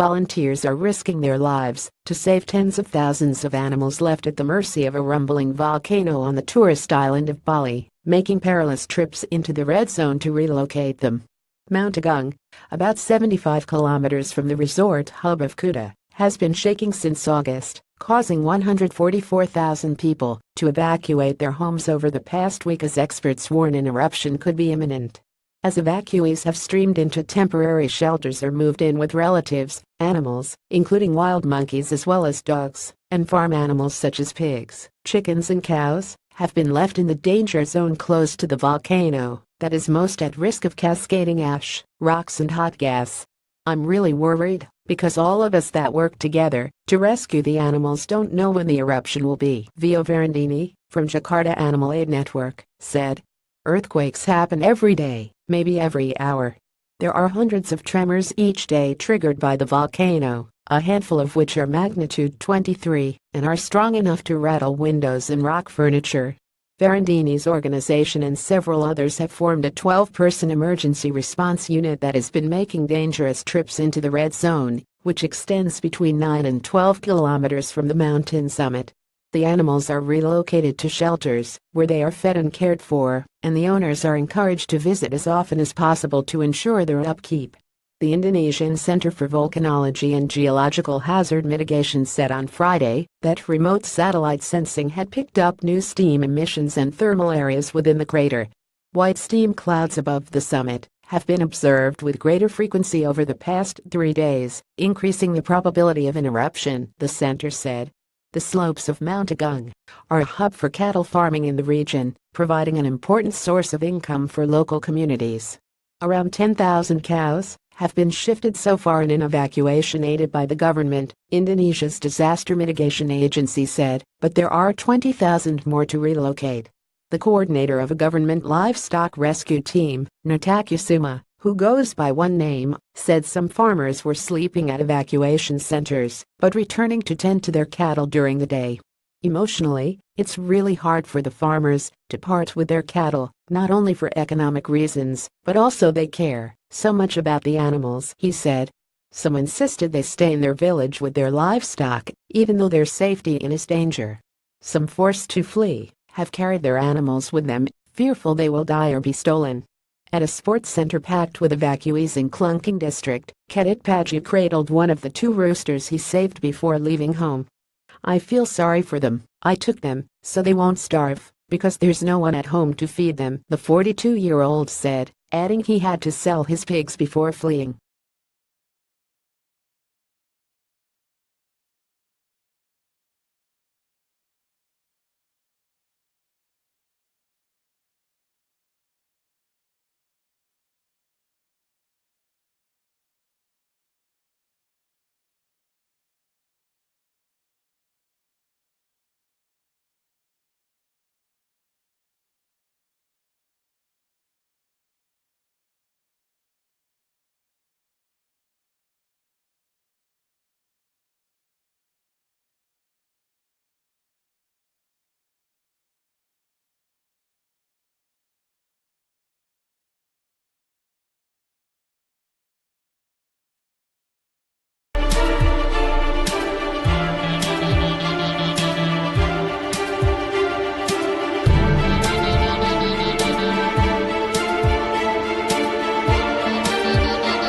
volunteers are risking their lives to save tens of thousands of animals left at the mercy of a rumbling volcano on the tourist island of Bali, making perilous trips into the red zone to relocate them. Mount Agung, about 75 kilometers from the resort hub of Kuta, has been shaking since August, causing 144,000 people to evacuate their homes over the past week as experts warn an eruption could be imminent. As evacuees have streamed into temporary shelters or moved in with relatives, animals, including wild monkeys as well as dogs, and farm animals such as pigs, chickens and cows, have been left in the danger zone close to the volcano that is most at risk of cascading ash, rocks and hot gas. I'm really worried, because all of us that work together to rescue the animals don't know when the eruption will be, Vio Verandini, from Jakarta Animal Aid Network, said. Earthquakes happen every day, maybe every hour. There are hundreds of tremors each day triggered by the volcano, a handful of which are magnitude 23 and are strong enough to rattle windows and rock furniture. Verandini's organization and several others have formed a 12-person emergency response unit that has been making dangerous trips into the red zone, which extends between 9 and 12 kilometers from the mountain summit. The animals are relocated to shelters, where they are fed and cared for, and the owners are encouraged to visit as often as possible to ensure their upkeep. The Indonesian Center for Volcanology and Geological Hazard Mitigation said on Friday that remote satellite sensing had picked up new steam emissions and thermal areas within the crater. White steam clouds above the summit have been observed with greater frequency over the past 3 days, increasing the probability of an eruption, the center said. The slopes of Mount Agung are a hub for cattle farming in the region, providing an important source of income for local communities. Around 10,000 cows have been shifted so far in an evacuation aided by the government, Indonesia's disaster mitigation agency said, but there are 20,000 more to relocate. The coordinator of a government livestock rescue team, Nurtakusuma, who goes by one name, said some farmers were sleeping at evacuation centers, but returning to tend to their cattle during the day. Emotionally, it's really hard for the farmers to part with their cattle, not only for economic reasons, but also they care so much about the animals, he said. Some insisted they stay in their village with their livestock, even though their safety is danger. Some forced to flee have carried their animals with them, fearful they will die or be stolen. At a sports center packed with evacuees in Klungking district, Kedit Paju cradled one of the 2 roosters he saved before leaving home. I feel sorry for them. I took them so they won't starve, because there's no one at home to feed them, the 42-year-old said, adding he had to sell his pigs before fleeing.